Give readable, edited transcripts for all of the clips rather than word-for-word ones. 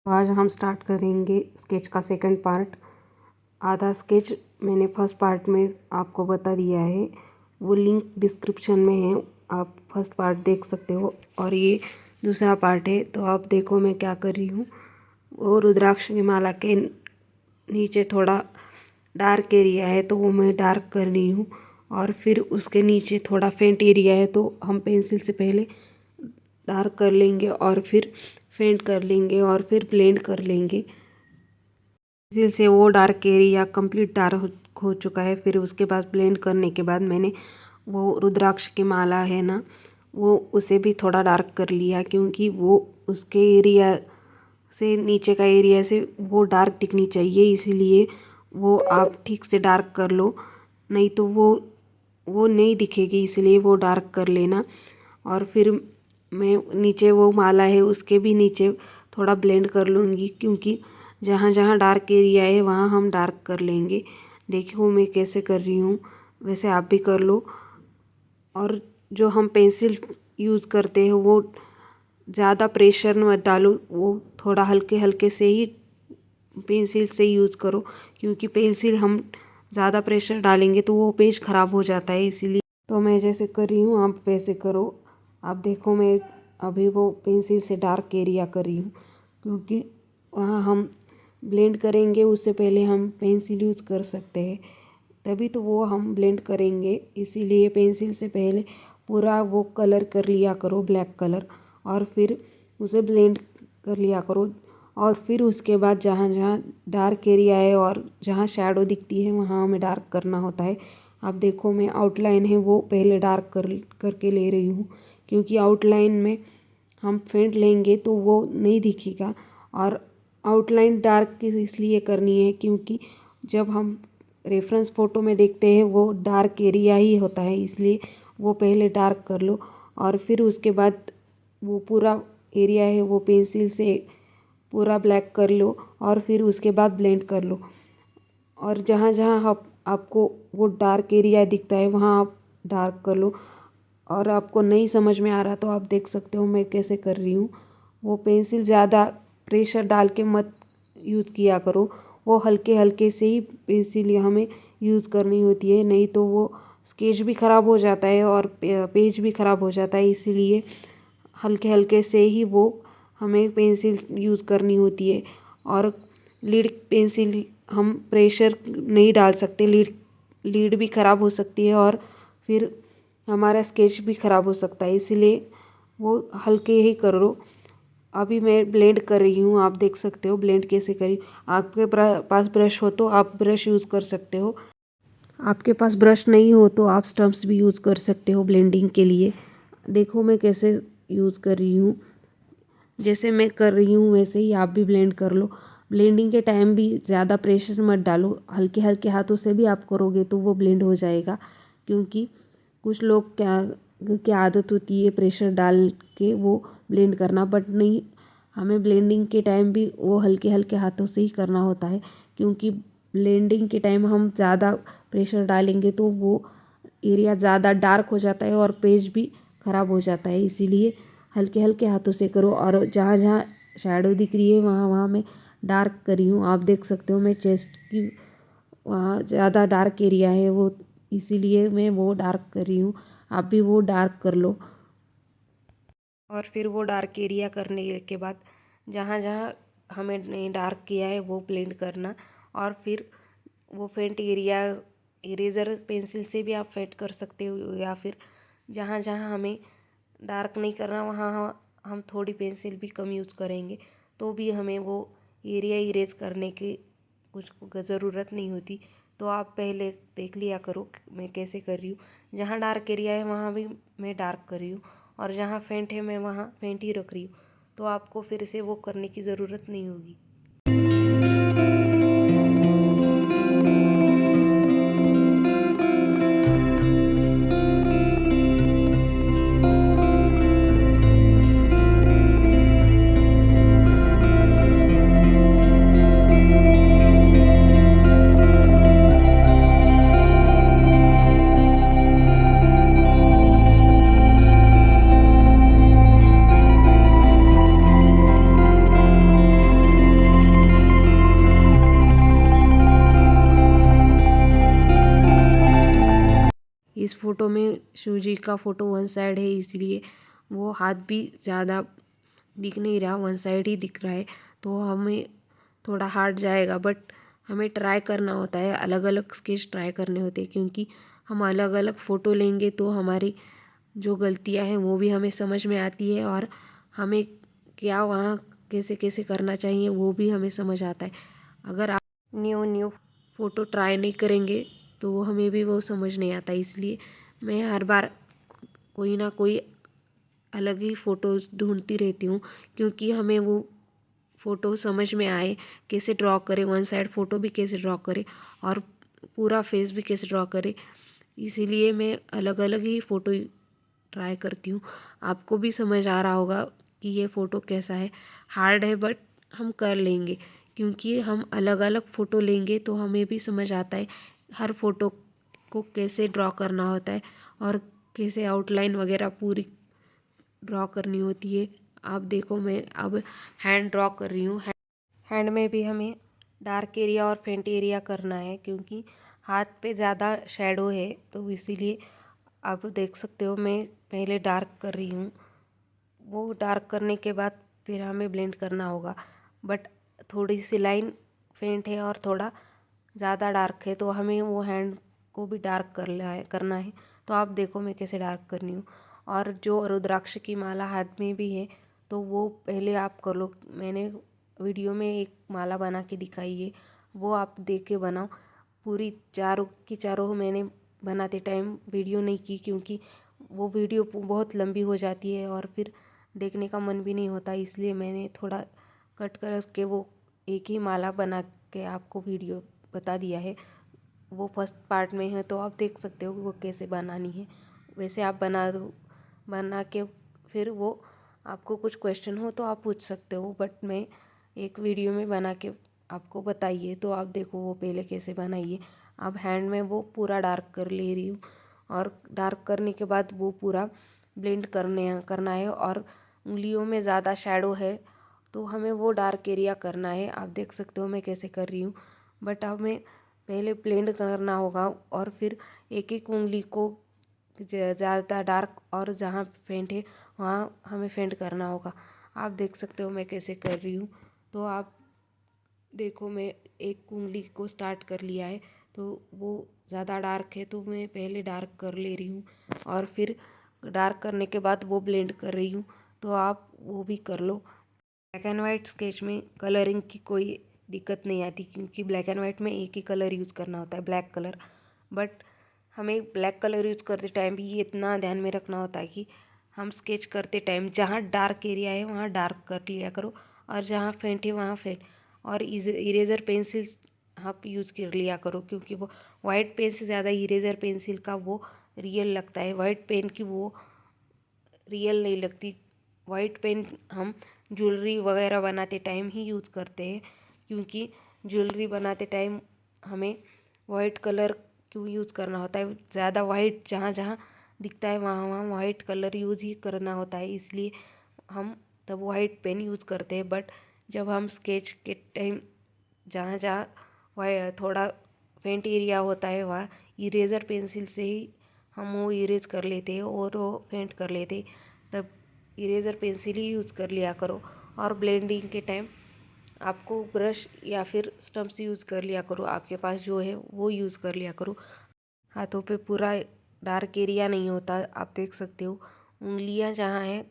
आज हम स्टार्ट करेंगे स्केच का सेकंड पार्ट। आधा स्केच मैंने फर्स्ट पार्ट में आपको बता दिया है, वो लिंक डिस्क्रिप्शन में है, आप फर्स्ट पार्ट देख सकते हो। और ये दूसरा पार्ट है। तो आप देखो मैं क्या कर रही हूँ। वो रुद्राक्ष की माला के नीचे थोड़ा डार्क एरिया है तो वो मैं डार्क कर रही हूँ, और फिर उसके नीचे थोड़ा फेंट एरिया है तो हम पेंसिल से पहले डार्क कर लेंगे और फिर फेंट कर लेंगे और फिर ब्लेंड कर लेंगे। पेंसिल से वो डार्क एरिया कंप्लीट डार्क हो चुका है। फिर उसके बाद ब्लेंड करने के बाद मैंने वो रुद्राक्ष की माला है ना, वो उसे भी थोड़ा डार्क कर लिया, क्योंकि वो उसके एरिया से नीचे का एरिया से वो डार्क दिखनी चाहिए, इसीलिए वो आप ठीक से डार्क कर लो, नहीं तो वो नहीं दिखेगी, इसलिए वो डार्क कर लेना। और फिर मैं नीचे वो माला है उसके भी नीचे थोड़ा ब्लेंड कर लूँगी, क्योंकि जहाँ जहाँ डार्क एरिया है वहाँ हम डार्क कर लेंगे। देखो मैं कैसे कर रही हूँ, वैसे आप भी कर लो। और जो हम पेंसिल यूज़ करते हैं वो ज़्यादा प्रेशर मत डालो, वो थोड़ा हल्के हल्के से ही पेंसिल से यूज़ करो, क्योंकि पेंसिल हम ज़्यादा प्रेशर डालेंगे तो वो पेज ख़राब हो जाता है। इसीलिए तो मैं जैसे कर रही हूँ आप वैसे करो। आप देखो मैं अभी वो पेंसिल से डार्क एरिया कर रही हूँ, क्योंकि वहाँ हम ब्लेंड करेंगे उससे पहले हम पेंसिल यूज़ कर सकते हैं, तभी तो वो हम ब्लेंड करेंगे। इसीलिए पेंसिल से पहले पूरा वो कलर कर लिया करो, ब्लैक कलर, और फिर उसे ब्लेंड कर लिया करो। और फिर उसके बाद जहाँ जहाँ डार्क एरिया है और जहाँ शैडो दिखती है वहाँ हमें डार्क करना होता है। आप देखो मैं आउटलाइन है वो पहले डार्क करके ले रही हूँ, क्योंकि आउटलाइन में हम फेंट लेंगे तो वो नहीं दिखेगा। और आउटलाइन डार्क इसलिए करनी है क्योंकि जब हम रेफरेंस फ़ोटो में देखते हैं वो डार्क एरिया ही होता है, इसलिए वो पहले डार्क कर लो और फिर उसके बाद वो पूरा एरिया है वो पेंसिल से पूरा ब्लैक कर लो और फिर उसके बाद ब्लेंड कर लो। और जहाँ जहाँ आपको वो डार्क एरिया दिखता है वहाँ आप डार्क कर लो। और आपको नहीं समझ में आ रहा तो आप देख सकते हो मैं कैसे कर रही हूँ। वो पेंसिल ज़्यादा प्रेशर डाल के मत यूज़ किया करो, वो हल्के हल्के से ही पेंसिल हमें यूज़ करनी होती है, नहीं तो वो स्केच भी ख़राब हो जाता है और पेज भी ख़राब हो जाता है। इसीलिए हल्के हल्के से ही वो हमें पेंसिल यूज़ करनी होती है। और लीड पेंसिल हम प्रेशर नहीं डाल सकते, लीड भी ख़राब हो सकती है और फिर हमारा स्केच भी ख़राब हो सकता है, इसीलिए वो हल्के ही करो। अभी मैं ब्लेंड कर रही हूँ, आप देख सकते हो ब्लेंड कैसे करी। आपके पास ब्रश हो तो आप ब्रश यूज़ कर सकते हो, आपके पास ब्रश नहीं हो तो आप स्टम्प्स भी यूज़ कर सकते हो ब्लेंडिंग के लिए। देखो मैं कैसे यूज़ कर रही हूँ, जैसे मैं कर रही हूँ वैसे ही आप भी ब्लेंड कर लो। ब्लेंडिंग के टाइम भी ज़्यादा प्रेशर मत डालो, हल्के हल्के हाथों से भी आप करोगे तो वो ब्लेंड हो जाएगा। क्योंकि कुछ लोग क्या आदत होती है प्रेशर डाल के वो ब्लेंड करना, बट नहीं, हमें ब्लेंडिंग के टाइम भी वो हल्के हल्के हाथों से ही करना होता है। क्योंकि ब्लेंडिंग के टाइम हम ज़्यादा प्रेशर डालेंगे तो वो एरिया ज़्यादा डार्क हो जाता है और पेज भी ख़राब हो जाता है, इसीलिए हल्के हल्के हाथों से करो। और जहाँ जहाँ शैडो दिख रही है वहाँ वहाँ मैं डार्क करी हूँ, आप देख सकते हो मैं चेस्ट की वहाँ ज़्यादा डार्क एरिया है वो, इसीलिए मैं वो डार्क कर रही हूँ। आप भी वो डार्क कर लो। और फिर वो डार्क एरिया करने के बाद जहाँ जहाँ हमें डार्क किया है वो ब्लेंड करना। और फिर वो फेंट एरिया इरेज़र पेंसिल से भी आप फेंट कर सकते हो, या फिर जहाँ जहाँ हमें डार्क नहीं करना वहाँ हम थोड़ी पेंसिल भी कम यूज़ करेंगे तो भी हमें वो एरिया इरेज करने की कुछ ज़रूरत नहीं होती। तो आप पहले देख लिया करो मैं कैसे कर रही हूँ। जहाँ डार्क एरिया है वहाँ भी मैं डार्क कर रही हूँ, और जहाँ फेंट है मैं वहाँ फेंट ही रख रही हूँ, तो आपको फिर से वो करने की ज़रूरत नहीं होगी। इस फ़ोटो में शिव जी का फ़ोटो वन साइड है, इसलिए वो हाथ भी ज़्यादा दिख नहीं रहा, वन साइड ही दिख रहा है। तो हमें थोड़ा हार्ड जाएगा, बट हमें ट्राई करना होता है, अलग अलग स्केच ट्राई करने होते हैं, क्योंकि हम अलग अलग फ़ोटो लेंगे तो हमारी जो गलतियां हैं वो भी हमें समझ में आती है, और हमें क्या वहाँ कैसे कैसे करना चाहिए वो भी हमें समझ आता है। अगर आप न्यू फ़ोटो ट्राई नहीं करेंगे तो वो हमें भी वो समझ नहीं आता। इसलिए मैं हर बार कोई ना कोई अलग ही फ़ोटोज़ ढूंढती रहती हूँ, क्योंकि हमें वो फ़ोटो समझ में आए, कैसे ड्रॉ करें, वन साइड फ़ोटो भी कैसे ड्रॉ करें और पूरा फेस भी कैसे ड्रॉ करें। इसीलिए मैं अलग अलग ही फ़ोटो ट्राई करती हूँ। आपको भी समझ आ रहा होगा कि ये फ़ोटो कैसा है। हार्ड है बट हम कर लेंगे, क्योंकि हम अलग अलग फ़ोटो लेंगे तो हमें भी समझ आता है हर फ़ोटो को कैसे ड्रॉ करना होता है और कैसे आउटलाइन वगैरह पूरी ड्रॉ करनी होती है। आप देखो, मैं अब हैंड ड्रॉ कर रही हूँ। हैंड में भी हमें डार्क एरिया और फेंट एरिया करना है, क्योंकि हाथ पे ज़्यादा शेडो है, तो इसीलिए आप देख सकते हो मैं पहले डार्क कर रही हूँ। वो डार्क करने के बाद फिर हमें ब्लेंड करना होगा, बट थोड़ी सी लाइन फेंट है और थोड़ा ज़्यादा डार्क है, तो हमें वो हैंड को भी डार्क करना है। तो आप देखो मैं कैसे डार्क कर रही हूँ। और जो रुद्राक्ष की माला हाथ में भी है, तो वो पहले आप कर लो। मैंने वीडियो में एक माला बना के दिखाई है, वो आप देख के बनाओ। पूरी चारों की चारों मैंने बनाते टाइम वीडियो नहीं की, क्योंकि वो वीडियो बहुत लंबी हो जाती है और फिर देखने का मन भी नहीं होता, इसलिए मैंने थोड़ा कट करके वो एक ही माला बना के आपको वीडियो बता दिया है। वो फर्स्ट पार्ट में है, तो आप देख सकते हो वो कैसे बनानी है। वैसे आप बना के फिर वो आपको कुछ क्वेश्चन हो तो आप पूछ सकते हो, बट मैं एक वीडियो में बना के आपको बताइए। तो आप देखो वो पहले कैसे बनाइए। अब हैंड में वो पूरा डार्क कर ले रही हूँ, और डार्क करने के बाद वो पूरा ब्लेंड करना है। और उंगलियों में ज़्यादा शेडो है, तो हमें वो डार्क एरिया करना है। आप देख सकते हो मैं कैसे कर रही हूँ, बट हमें पहले ब्लेंड करना होगा और फिर एक एक उंगली को ज़्यादा डार्क और जहाँ फेंट है वहाँ हमें फेंट करना होगा। आप देख सकते हो मैं कैसे कर रही हूँ। तो आप देखो मैं एक उंगली को स्टार्ट कर लिया है, तो वो ज़्यादा डार्क है तो मैं पहले डार्क कर ले रही हूँ, और फिर डार्क करने के बाद वो ब्लेंड कर रही हूँ। तो आप वो भी कर लो। ब्लैक एंड वाइट स्केच में कलरिंग की कोई दिक्कत नहीं आती, क्योंकि ब्लैक एंड वाइट में एक ही कलर यूज़ करना होता है, ब्लैक कलर। बट हमें ब्लैक कलर यूज़ करते टाइम भी ये इतना ध्यान में रखना होता है कि हम स्केच करते टाइम जहाँ डार्क एरिया है वहाँ डार्क कर लिया करो, और जहाँ फेंट है वहाँ फेंट। और इरेज़र पेंसिल्स आप यूज़ कर लिया करो, क्योंकि वो वाइट पेन से ज़्यादा इरेज़र पेंसिल का वो रियल लगता है, वाइट पेन की वो रियल नहीं लगती। वाइट पेन हम ज्वेलरी वगैरह बनाते टाइम ही यूज़ करते हैं, क्योंकि ज्वेलरी बनाते टाइम हमें वाइट कलर क्यों यूज़ करना होता है, ज़्यादा वाइट जहाँ जहाँ दिखता है वहाँ वहाँ वाइट कलर यूज़ ही करना होता है, इसलिए हम तब वाइट पेन यूज़ करते हैं। बट जब हम स्केच के टाइम जहाँ जहाँ थोड़ा फेंट एरिया होता है वहाँ इरेज़र पेंसिल से ही हम वो इरेज कर लेते हैं और वो फेंट कर लेते हैं। तब इरेज़र पेंसिल ही यूज़ कर लिया करो। और ब्लेंडिंग के टाइम आपको ब्रश या फिर स्टम्प्स यूज़ कर लिया करो, आपके पास जो है वो यूज़ कर लिया करो। हाथों पे पूरा डार्क एरिया नहीं होता, आप देख सकते हो उंगलियां जहाँ हैं,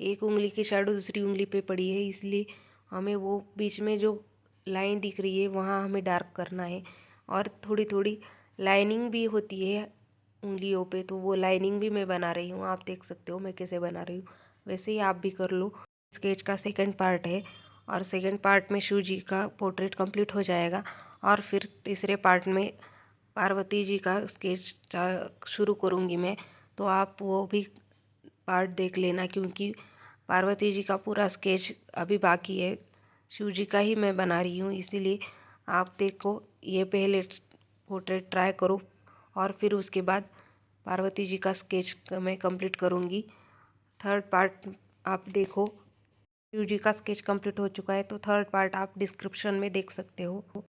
एक उंगली की शैडो दूसरी उंगली पे पड़ी है, इसलिए हमें वो बीच में जो लाइन दिख रही है वहाँ हमें डार्क करना है। और थोड़ी थोड़ी लाइनिंग भी होती है उंगलियों पे, तो वो लाइनिंग भी मैं बना रही हूँ। आप देख सकते हो मैं कैसे बना रही हूँ, वैसे ही आप भी कर लो। स्केच का सेकंड पार्ट है, और सेकंड पार्ट में शिव जी का पोर्ट्रेट कंप्लीट हो जाएगा, और फिर तीसरे पार्ट में पार्वती जी का स्केच शुरू करूँगी मैं। तो आप वो भी पार्ट देख लेना, क्योंकि पार्वती जी का पूरा स्केच अभी बाकी है, शिव जी का ही मैं बना रही हूँ, इसीलिए आप देखो ये पहले पोर्ट्रेट ट्राई करो, और फिर उसके बाद पार्वती जी का स्केच मैं कंप्लीट करूँगी। थर्ड पार्ट आप देखो, शिव जी का स्केच कंप्लीट हो चुका है, तो थर्ड पार्ट आप डिस्क्रिप्शन में देख सकते हो।